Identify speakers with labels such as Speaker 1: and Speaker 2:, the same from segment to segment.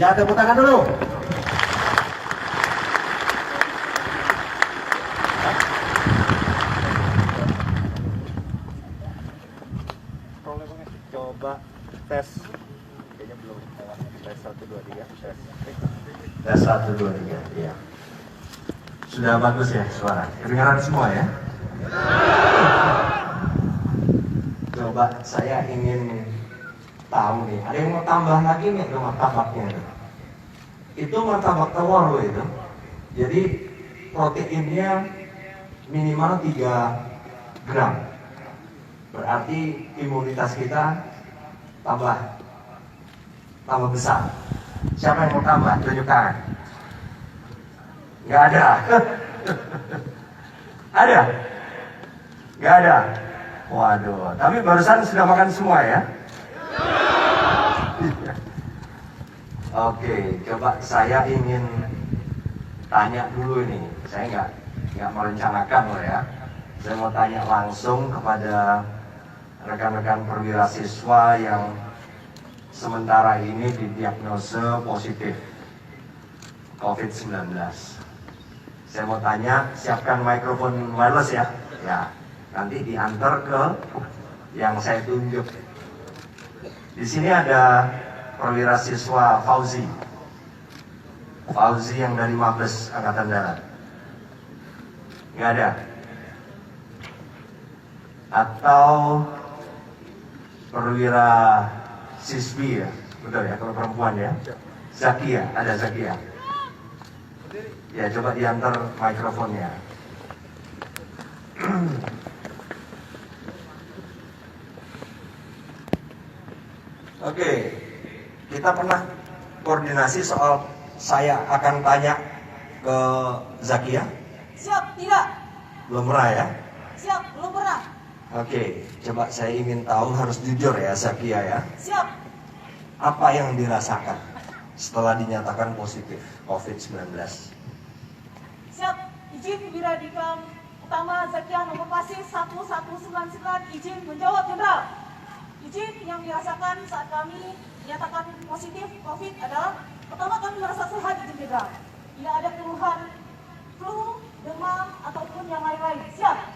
Speaker 1: Ya, tepuk tangan dulu.
Speaker 2: Coba tes, kayaknya belum. Tes 1 2 3 tes.
Speaker 1: Tes 1 2 3, ya. Sudah bagus ya suara. Kedengaran semua ya? Coba saya ingin tahu nih, ada yang mau tambah lagi nih ke martabaknya? Itu martabak telur loh itu. Jadi proteinnya minimal 3 gram. Berarti imunitas kita tambah besar. Siapa yang mau tambah? Tunjuk tangan. Nggak ada. Ada? Nggak ada. Waduh, tapi barusan sudah makan semua ya? Oke, coba saya ingin tanya dulu ini. Saya nggak merencanakan loh ya. Saya mau tanya langsung kepada rekan-rekan perwira siswa yang sementara ini didiagnose positif COVID-19. Saya mau tanya, siapkan mikrofon wireless ya. Ya, nanti diantar ke yang saya tunjuk. Di sini ada perwira siswa Fauzi yang dari Mabes Angkatan Darat. Nggak ada? Atau perwira siswi ya, betul ya kalau perempuan ya. Zakia, ada Zakia. Ya, coba diantar mikrofonnya. Oke, kita pernah koordinasi soal saya akan tanya ke Zakia.
Speaker 3: Siap, tidak.
Speaker 1: Belum pernah ya?
Speaker 3: Siap, belum pernah.
Speaker 1: Oke, coba saya ingin tahu, harus jujur ya Zakia ya.
Speaker 3: Siap.
Speaker 1: Apa yang dirasakan setelah dinyatakan positif COVID-19?
Speaker 3: Siap, izin Wiradikam Utama Zakia nomor pasir 1199, izin menjawab Jenderal. Izin yang dirasakan saat kami dinyatakan positif COVID adalah pertama kami merasa sehat, izin Jenderal. Tidak ada keluhan flu, demam, ataupun yang lain-lain. Siap.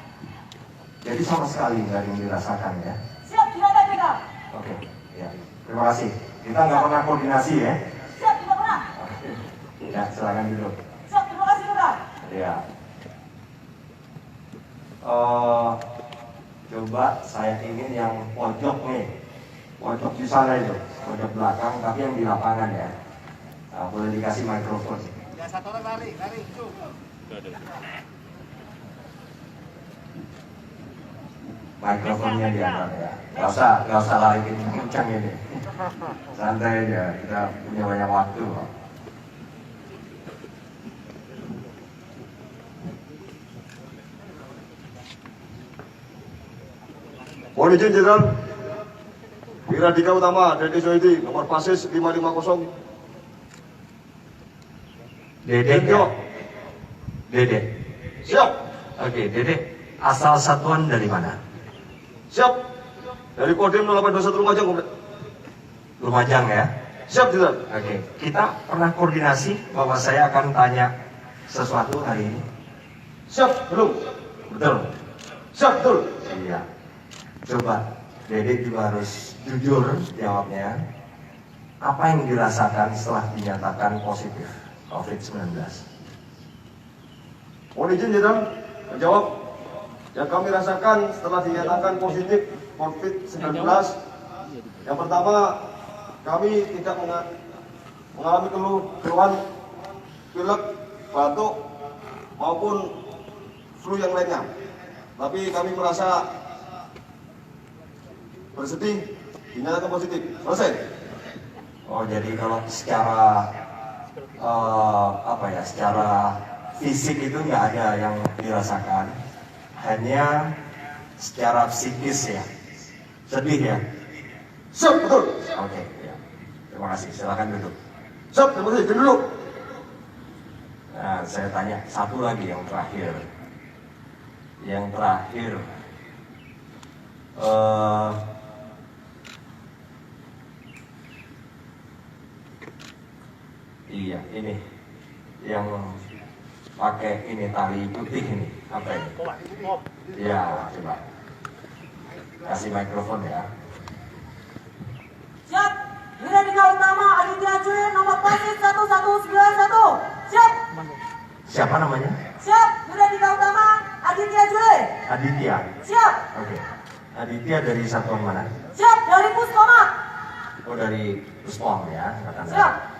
Speaker 1: Jadi sama sekali nggak ada yang dirasakan ya?
Speaker 3: Siap, tidak ada Jenderal.
Speaker 1: Oke, ya. Terima kasih. Kita nggak pernah koordinasi ya?
Speaker 3: Siap, tidak pernah.
Speaker 1: Oke. Ya, silakan duduk.
Speaker 3: Siap, terima kasih Jenderal.
Speaker 1: Ya. Coba saya ingin yang pojok nih, pojok di sana itu, pojok belakang, tapi yang di lapangan ya. Nah, boleh dikasih mikrofon.
Speaker 2: Ya, satu orang lari, itu.
Speaker 1: Mikrofonnya diangkat ya. Gak usah lari kencang ini. Santai aja, kita punya banyak waktu kok.
Speaker 4: Mohon izin Jenderal, Wiradika Utama, Dede Soedi, nomor pasis 550.
Speaker 1: Dede ya? Dede.
Speaker 4: Siap,
Speaker 1: Oke, Dede. Asal satuan dari mana?
Speaker 4: siap. Dari Kodim 0821 Lumajang, Komplek.
Speaker 1: Lumajang ya?
Speaker 4: Siap, Jenderal.
Speaker 1: Oke, kita pernah koordinasi bahwa saya akan tanya sesuatu hari ini.
Speaker 4: Siap, belum?
Speaker 1: Betul?
Speaker 4: Siap, betul.
Speaker 1: Iya. Coba, Dede juga harus jujur jawabnya. Apa yang dirasakan setelah dinyatakan positif COVID-19?
Speaker 4: Mohon izin Jenderal, menjawab. Yang kami rasakan setelah dinyatakan positif COVID-19, yang pertama, kami tidak mengalami keluhan pilek, batuk, maupun flu yang lainnya. Tapi kami merasa bersedih dinyatakan positif. Selesai.
Speaker 1: Oh, jadi kalau secara secara fisik itu nggak ada yang dirasakan, hanya secara psikis ya, sedih ya.
Speaker 4: Siap, betul.
Speaker 1: Oke, ya. Terima kasih. Silakan duduk.
Speaker 4: Siap, terima kasih. Duduk.
Speaker 1: Nah, saya tanya satu lagi yang terakhir. Yang terakhir, Iya, ini yang pakai ini tali putih ini apa ini? Iya, coba kasih mikrofon ya.
Speaker 3: Siap. Wiradika Utama Aditya Jue nomor pasis 1191. Siap.
Speaker 1: Siapa namanya?
Speaker 3: Siap. Wiradika Utama Aditya Jue.
Speaker 1: Aditya.
Speaker 3: Siap.
Speaker 1: Oke. Aditya dari satuan mana?
Speaker 3: Siap. Dari Puskoma.
Speaker 1: Oh, dari Puspom ya, Angkatan
Speaker 3: Siap.
Speaker 1: Darat.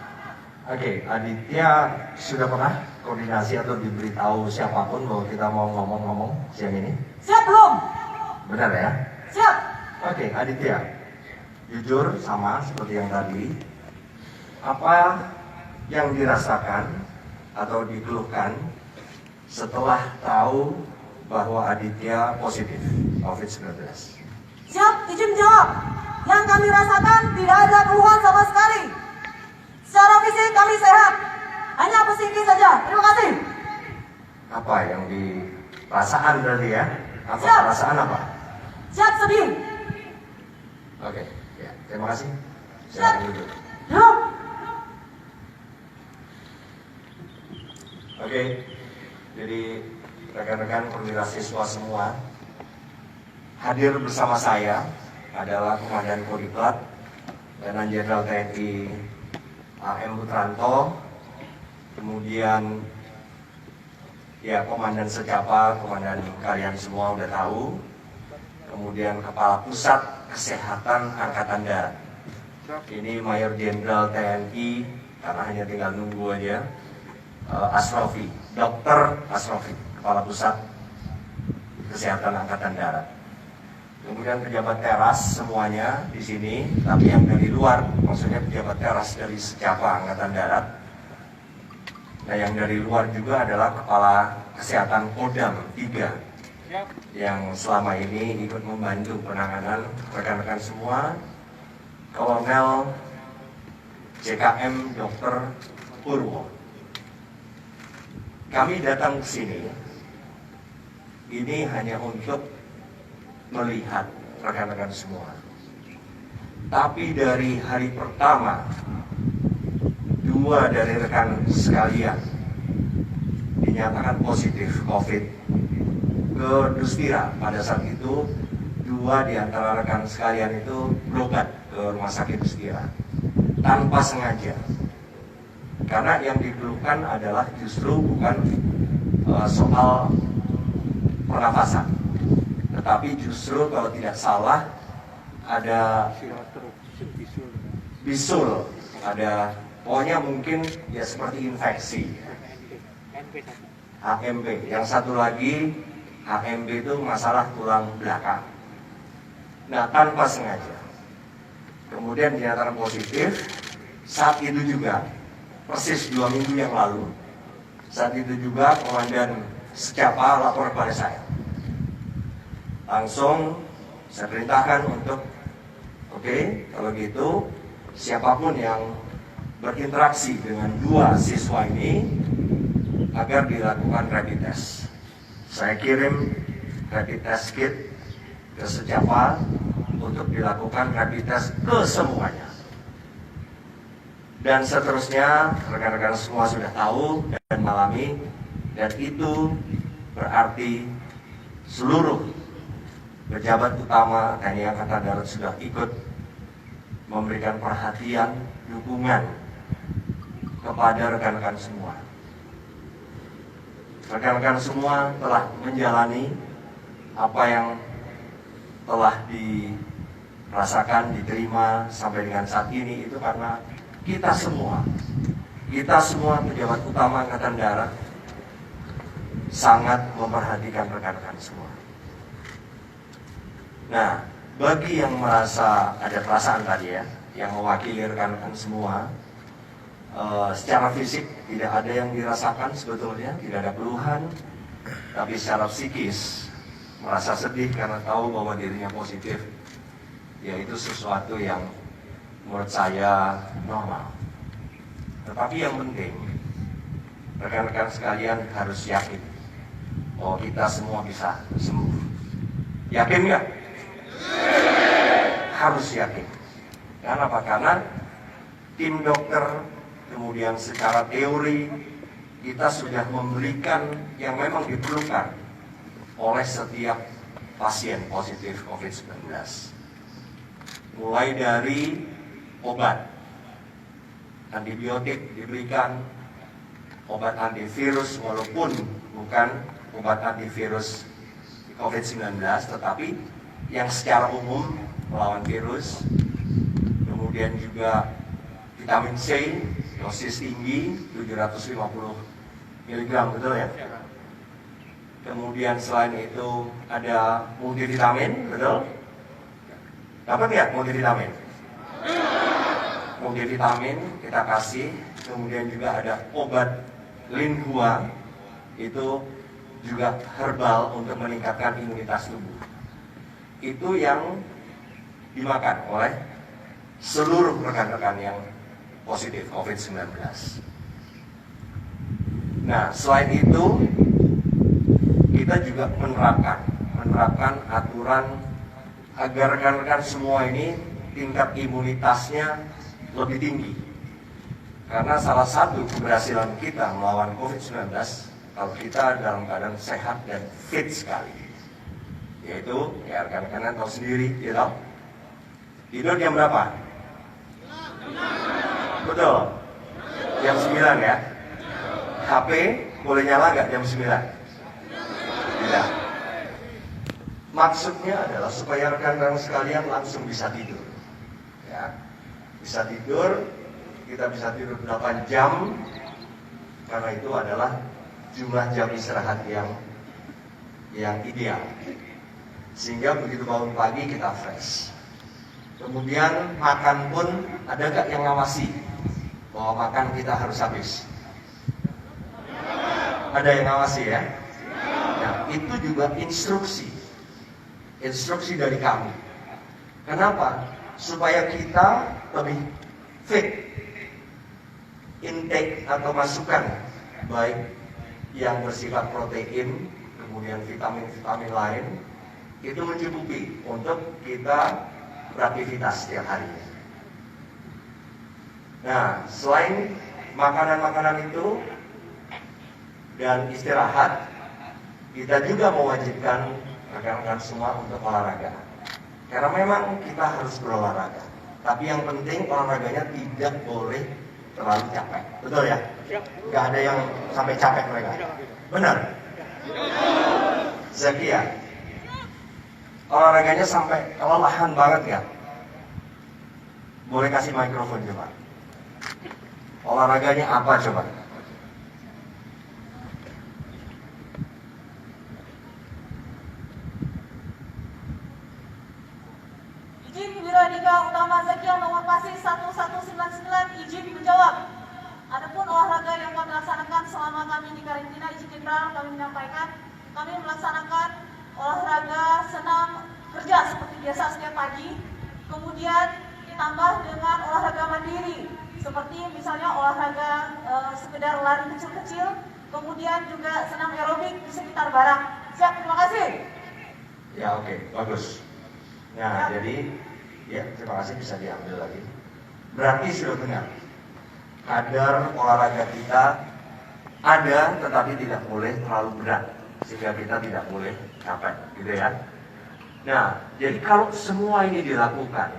Speaker 1: Oke, Aditya sudah pernah koordinasi atau diberitahu siapapun bahwa kita mau ngomong-ngomong siang ini?
Speaker 3: Siap belum?
Speaker 1: Benar ya?
Speaker 3: Siap.
Speaker 1: Oke, Aditya, jujur sama seperti yang tadi, apa yang dirasakan atau dikeluhkan setelah tahu bahwa Aditya positif COVID-19?
Speaker 3: Siap. Izin jawab. Yang kami rasakan tidak ada keluhan sama sekali. Secara fisik kami sehat. Hanya psikis saja. Terima kasih.
Speaker 1: Apa yang dirasaan berarti ya? Apa
Speaker 3: Siap.
Speaker 1: perasaan apa?
Speaker 3: Siap sedih.
Speaker 1: Oke, ya, terima kasih. Silakan duduk.
Speaker 3: Yuk.
Speaker 1: Oke, jadi rekan-rekan perwira siswa semua, hadir bersama saya adalah Komandan Kodiklat, Letnan Jenderal TNI AM Putranto, kemudian ya Komandan Secapa, Komandan kalian semua udah tahu, kemudian Kepala Pusat Kesehatan Angkatan Darat. Ini Mayor Jenderal TNI, karena hanya tinggal nunggu aja, Asrofi, Dr. Asrofi, Kepala Pusat Kesehatan Angkatan Darat. Kemudian pejabat teras semuanya di sini, tapi yang dari luar, maksudnya pejabat teras dari Secapa Angkatan Darat. Nah, yang dari luar juga adalah Kepala Kesehatan Kodam 3 yang selama ini ikut membantu penanganan rekan-rekan semua. Kolonel JKM Dr. Purwo. Kami datang ke sini ini hanya untuk melihat rekan-rekan semua. Tapi dari hari pertama, 2 dari rekan sekalian dinyatakan positif COVID ke Dustira. Pada saat itu 2 di antara rekan sekalian itu berobat ke rumah sakit Dustira tanpa sengaja. Karena yang dikeluhkan adalah justru bukan soal pernafasan, tetapi justru kalau tidak salah ada bisul, ada pokoknya mungkin ya seperti infeksi. HMP. Yang satu lagi HMP itu masalah tulang belakang. Nah, tanpa sengaja. Kemudian dinyatakan positif. Saat itu juga, persis 2 minggu yang lalu, saat itu juga Komandan Secapa lapor kepada saya. Langsung saya perintahkan untuk, oke, kalau gitu siapapun yang berinteraksi dengan 2 siswa ini agar dilakukan rapid test. Saya kirim rapid test kit ke Secapa untuk dilakukan rapid test ke semuanya. Dan seterusnya rekan-rekan semua sudah tahu dan mengalami, dan itu berarti seluruh pejabat utama TNI Angkatan Darat sudah ikut memberikan perhatian, dukungan kepada rekan-rekan semua. Rekan-rekan semua telah menjalani apa yang telah dirasakan, diterima sampai dengan saat ini itu karena kita semua pejabat utama Angkatan Darat sangat memperhatikan rekan-rekan semua. Nah, bagi yang merasa ada perasaan tadi ya, yang mewakili rekan-rekan semua, secara fisik tidak ada yang dirasakan sebetulnya, tidak ada keluhan, tapi secara psikis merasa sedih karena tahu bahwa dirinya positif, yaitu sesuatu yang menurut saya normal. Tetapi yang penting, rekan-rekan sekalian harus yakin bahwa kita semua bisa sembuh. Yakin nggak? Harus yakin. Karena apa? Karena tim dokter kemudian secara teori kita sudah memberikan yang memang diperlukan oleh setiap pasien positif COVID-19. Mulai dari obat, antibiotik diberikan, obat antivirus walaupun bukan obat antivirus COVID-19, tetapi yang secara umum melawan virus. Kemudian juga vitamin C, dosis tinggi 750 mg, betul ya? Kemudian selain itu ada multivitamin, betul? Dapat ya multivitamin? Multivitamin kita kasih. Kemudian juga ada obat Linhua, itu juga herbal untuk meningkatkan imunitas tubuh. Itu yang dimakan oleh seluruh rekan-rekan yang positif COVID-19. Nah, selain itu kita juga menerapkan aturan agar rekan-rekan semua ini tingkat imunitasnya lebih tinggi. Karena salah satu keberhasilan kita melawan COVID-19 kalau kita dalam keadaan sehat dan fit sekali, yaitu ya rekan-rekan tahu sendiri, ya tahu. Tidur jam berapa? Betul. Jam 9 ya. HP boleh nyala nggak jam 9? Tidak. Maksudnya adalah supaya rekan-rekan sekalian langsung bisa tidur. Ya. Bisa tidur, kita bisa tidur 8 jam, karena itu adalah jumlah jam istirahat yang ideal. Sehingga begitu bangun pagi kita fresh. Kemudian makan pun ada gak yang ngawasi bahwa makan kita harus habis? Ada yang ngawasi ya? Nah, itu juga instruksi dari kami. Kenapa? Supaya kita lebih fit, intake atau masukan baik yang bersifat protein, kemudian vitamin-vitamin lain, itu mencukupi untuk kita beraktivitas setiap hari. Nah, selain makanan-makanan itu dan istirahat, kita juga mewajibkan rekan-rekan semua untuk olahraga. Karena memang kita harus berolahraga, tapi yang penting olahraganya tidak boleh terlalu capek. Betul ya? Nggak ada yang sampai capek mereka. Benar? Zakia, olahraganya sampai kelelahan banget ya? Boleh kasih mikrofon coba. Olahraganya apa coba?
Speaker 3: Izin Wiradika Utama Zakia nomor pasi 1199 izin menjawab. Adapun olahraga yang kami laksanakan selama kami di karantina, izin jenderal kami menyampaikan kami melaksanakan olahraga senam kerja seperti biasa setiap pagi, kemudian ditambah dengan olahraga mandiri seperti misalnya olahraga sekedar lari kecil-kecil, kemudian juga senam aerobik di sekitar barak. Siap, terima kasih.
Speaker 1: Ya oke, bagus. Nah jadi ya terima kasih, bisa diambil lagi. Berarti sudah benar, kadar olahraga kita ada tetapi tidak boleh terlalu berat sehingga kita tidak boleh capek, gitu ya. Nah, jadi kalau semua ini dilakukan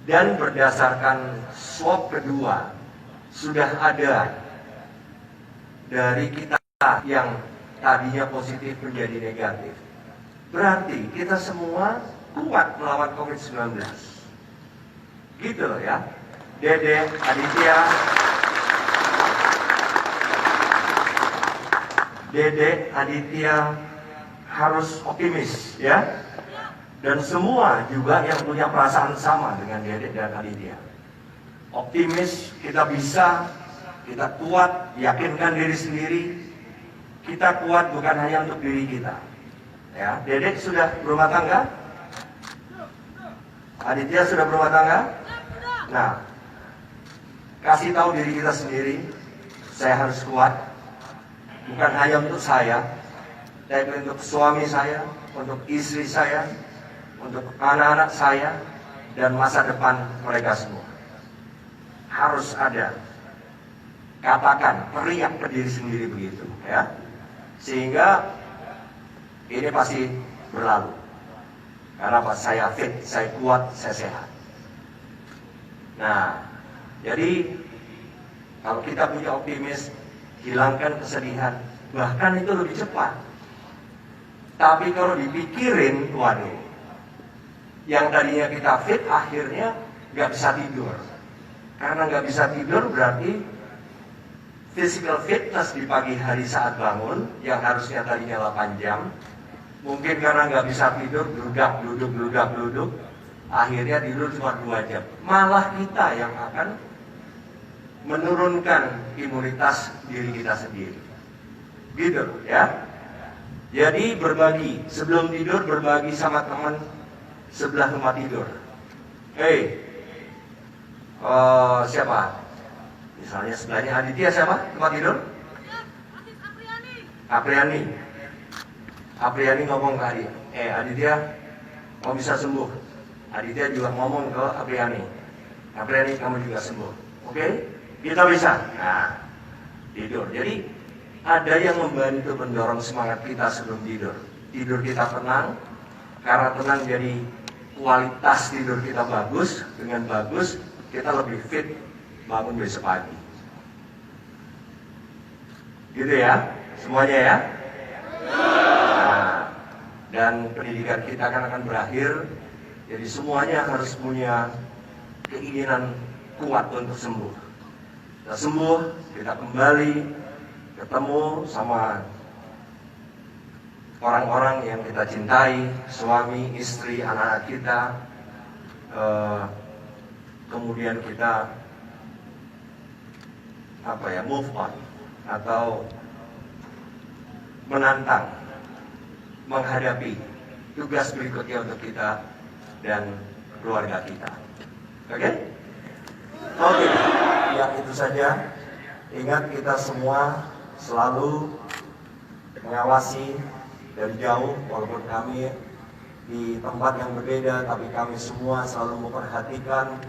Speaker 1: dan berdasarkan swab kedua sudah ada dari kita yang tadinya positif menjadi negatif, berarti kita semua kuat melawan COVID-19. Gitu loh ya. Dede, Aditya harus optimis ya. Dan semua juga yang punya perasaan sama dengan Dede dan Aditya. Optimis, kita bisa, kita kuat, yakinkan diri sendiri. Kita kuat bukan hanya untuk diri kita. Ya, Dede sudah berumah tangga? Aditya sudah berumah tangga? Nah, kasih tahu diri kita sendiri, saya harus kuat. Bukan hanya untuk saya, tapi untuk suami saya, untuk istri saya, untuk anak-anak saya, dan masa depan mereka semua. Harus ada katakan, teriak ke diri sendiri begitu, ya. Sehingga ini pasti berlalu. Karena apa? Saya fit, saya kuat, saya sehat. Nah, jadi kalau kita punya optimis, hilangkan kesedihan, bahkan itu lebih cepat. Tapi kalau dipikirin, waduh, yang tadinya kita fit akhirnya nggak bisa tidur. Karena nggak bisa tidur berarti physical fitness di pagi hari saat bangun yang harusnya tadinya 8 jam, mungkin karena nggak bisa tidur, duduk, akhirnya tidur cuma 2 jam. Malah kita yang akan menurunkan imunitas diri kita sendiri. Gitu ya. Jadi berbagi, sebelum tidur berbagi sama teman sebelah tempat tidur. Siapa? Misalnya sebelahnya Aditya siapa? Tempat tidur? Apriani. Apriani ngomong ke Aditya, mau bisa sembuh. Aditya juga ngomong ke Apriani, Apriani kamu juga sembuh. Oke? Kita bisa. Nah, tidur. Jadi ada yang membantu mendorong semangat kita sebelum tidur. Tidur kita tenang, karena tenang jadi kualitas tidur kita bagus. Dengan bagus, kita lebih fit bangun besok pagi. Gitu ya, semuanya ya. Nah, dan pendidikan kita akan berakhir. Jadi semuanya harus punya keinginan kuat untuk sembuh. Kita sembuh, kita kembali ketemu sama orang-orang yang kita cintai, suami, istri, anak-anak kita. Kemudian kita move on atau menantang, menghadapi tugas berikutnya untuk kita dan keluarga kita. Oke? Oke. Ya, itu saja. Ingat, kita semua selalu mengawasi dari jauh, walaupun kami di tempat yang berbeda, tapi kami semua selalu memperhatikan,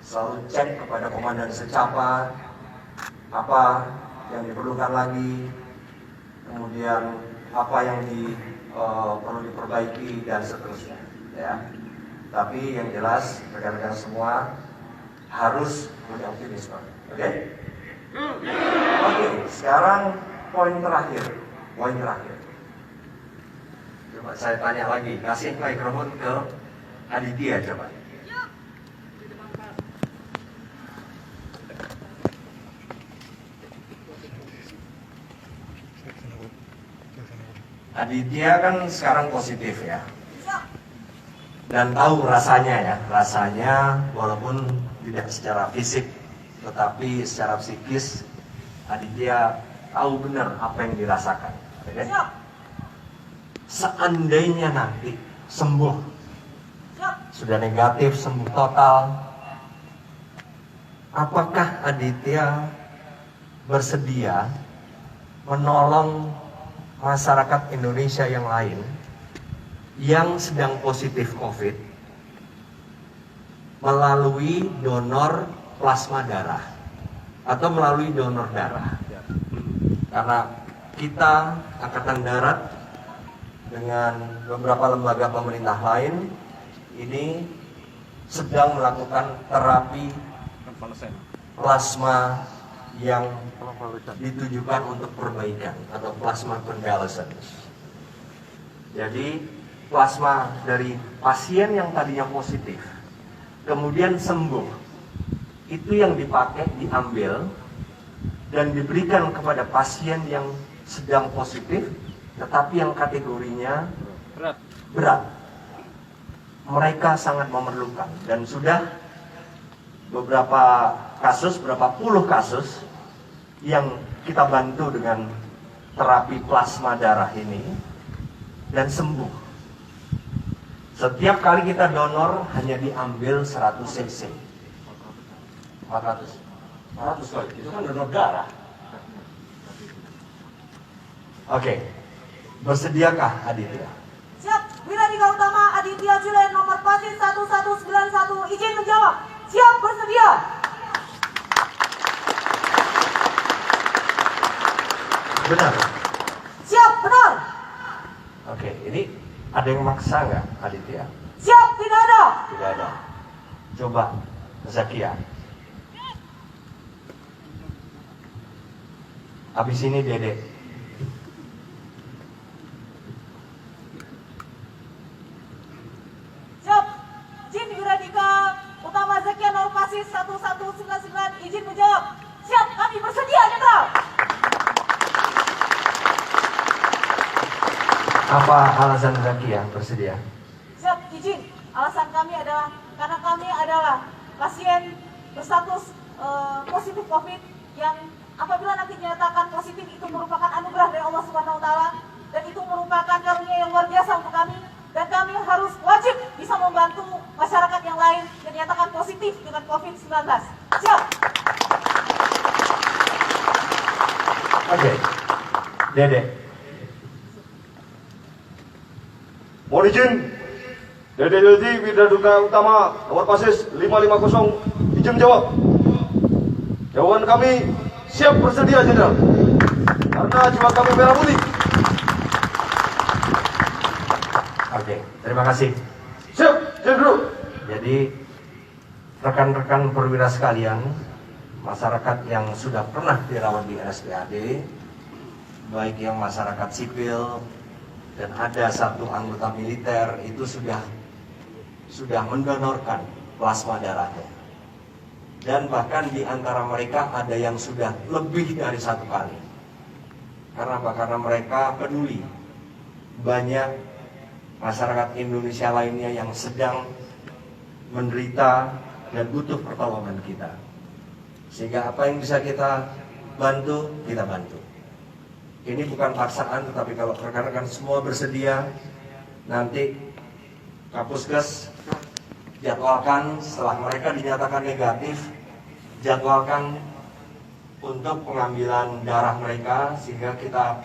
Speaker 1: selalu cek kepada komandan secapa apa yang diperlukan lagi, kemudian apa yang perlu diperbaiki dan seterusnya, ya. Tapi yang jelas rekan-rekan semua harus punya optimisme. Oke? Oke, sekarang poin terakhir. Coba saya tanya lagi, kasih mikrofon ke Aditya coba. Aditya kan sekarang positif ya, dan tahu rasanya walaupun tidak secara fisik, tetapi secara psikis Aditya tahu benar apa yang dirasakan. Okay? Seandainya nanti sembuh, sudah negatif, sembuh total, apakah Aditya bersedia menolong masyarakat Indonesia yang lain yang sedang positif COVID melalui donor plasma darah atau melalui donor darah? Karena kita Angkatan Darat dengan beberapa lembaga pemerintah lain ini sedang melakukan terapi plasma yang ditujukan untuk perbaikan atau plasma convalescence. Jadi plasma dari pasien yang tadinya positif kemudian sembuh, itu yang dipakai, diambil dan diberikan kepada pasien yang sedang positif tetapi yang kategorinya berat. Mereka sangat memerlukan, dan sudah beberapa puluh kasus yang kita bantu dengan terapi plasma darah ini dan sembuh. Setiap kali kita donor hanya diambil 100 cc. 400 kali, itu kan donor darah. Oke, bersediakah Aditya?
Speaker 3: Siap, Wiradika Utama Aditya Julen nomor pasi 1191 izin menjawab. Siap, bersedia.
Speaker 1: Benar.
Speaker 3: Siap, benar.
Speaker 1: Oke, ini ada yang maksa nggak, Aditya?
Speaker 3: Siap, tidak ada.
Speaker 1: Tidak ada. Coba, Zakia. Habis ini Dede.
Speaker 3: Siap. Izin Wiradika Utama Zakia Norpasis 1199 izin menjawab. Siap, kami bersedia, Jenderal.
Speaker 1: Apa alasan Zakia bersedia?
Speaker 3: Siap, izin. Alasan kami adalah karena kami adalah pasien berstatus positif COVID yang apabila nanti dinyatakan positif itu merupakan anugerah dari Allah Subhanahu wa taala dan itu merupakan karunia yang luar biasa untuk kami dan kami harus wajib bisa membantu masyarakat yang lain yang dinyatakan positif dengan COVID-19. Siap.
Speaker 1: Oke. Dede.
Speaker 4: Mohon izin, Dede Yuldi Wiradika Utama nomor pasis 550 izin menjawab. Jawaban kami siap bersedia, Jenderal. Karena jiwa kami merah putih.
Speaker 1: Oke, terima kasih.
Speaker 4: Siap, Jenderal.
Speaker 1: Jadi rekan-rekan perwira sekalian, masyarakat yang sudah pernah dirawat di RSPAD, baik yang masyarakat sipil dan ada satu anggota militer itu sudah mendonorkan plasma darahnya. Dan bahkan di antara mereka ada yang sudah lebih dari satu kali. Karena apa? Karena mereka peduli. Banyak masyarakat Indonesia lainnya yang sedang menderita dan butuh pertolongan kita. Sehingga apa yang bisa kita bantu, kita bantu. Ini bukan paksaan, tetapi kalau rekan-rekan semua bersedia, nanti Kapuskes jadwalkan setelah mereka dinyatakan negatif, jadwalkan untuk pengambilan darah mereka sehingga kita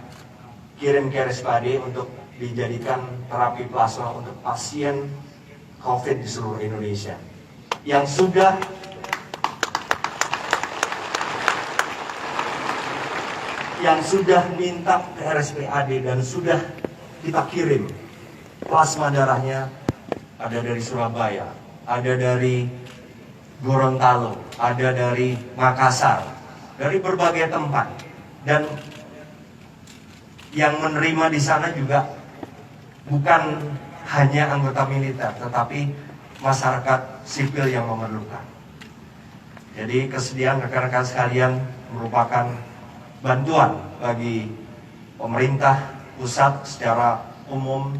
Speaker 1: kirim ke RSPAD untuk dijadikan terapi plasma untuk pasien COVID di seluruh Indonesia yang sudah minta ke RSPAD dan sudah kita kirim plasma darahnya. Ada dari Surabaya, ada dari Gorontalo, ada dari Makassar, dari berbagai tempat, dan yang menerima di sana juga bukan hanya anggota militer, tetapi masyarakat sipil yang memerlukan. Jadi kesediaan rekan-rekan sekalian merupakan bantuan bagi pemerintah pusat secara umum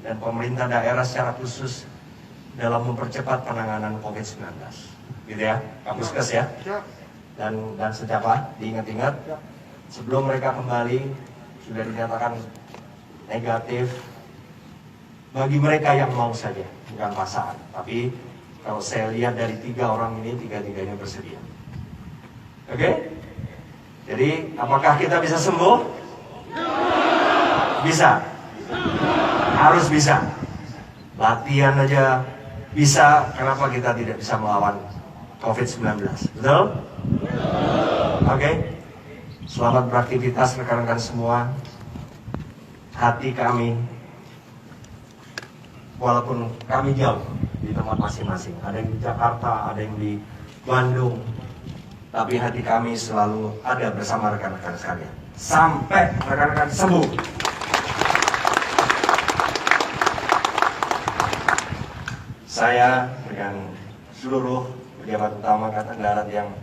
Speaker 1: dan pemerintah daerah secara khusus dalam mempercepat penanganan COVID-19. Gitu ya, Kapuskes ya. Dan sejak diingat-ingat, sebelum mereka kembali sudah dinyatakan negatif. Bagi mereka yang mau saja, bukan paksaan. Tapi kalau saya lihat dari 3 orang ini, 3-3-nya bersedia. Oke? Jadi, apakah kita bisa sembuh? Bisa. Harus bisa. Latihan aja bisa, kenapa kita tidak bisa melawan COVID-19? Betul? Oke. Selamat beraktivitas rekan-rekan semua. Hati kami, walaupun kami jauh di tempat masing-masing, ada yang di Jakarta, ada yang di Bandung, tapi hati kami selalu ada bersama rekan-rekan sekalian sampai rekan-rekan sembuh. Saya dengan seluruh pejabat utama Angkatan Darat yang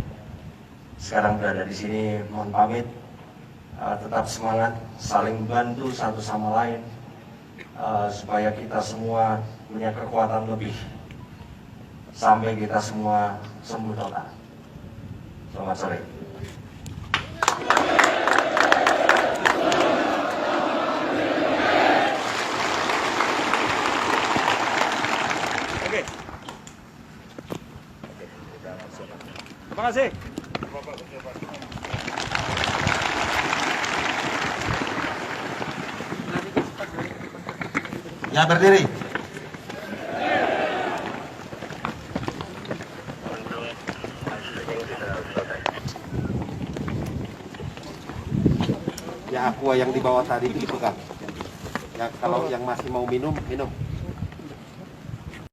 Speaker 1: sekarang berada di sini mohon pamit. Tetap semangat, saling bantu satu sama lain, supaya kita semua punya kekuatan lebih sampai kita semua sembuh total. Selamat sore.
Speaker 2: Oke. Terima kasih.
Speaker 1: Ya, berdiri. Ya.
Speaker 5: aqua yang dibawa tadi itu dipegang. Ya, kalau yang masih mau minum, minum.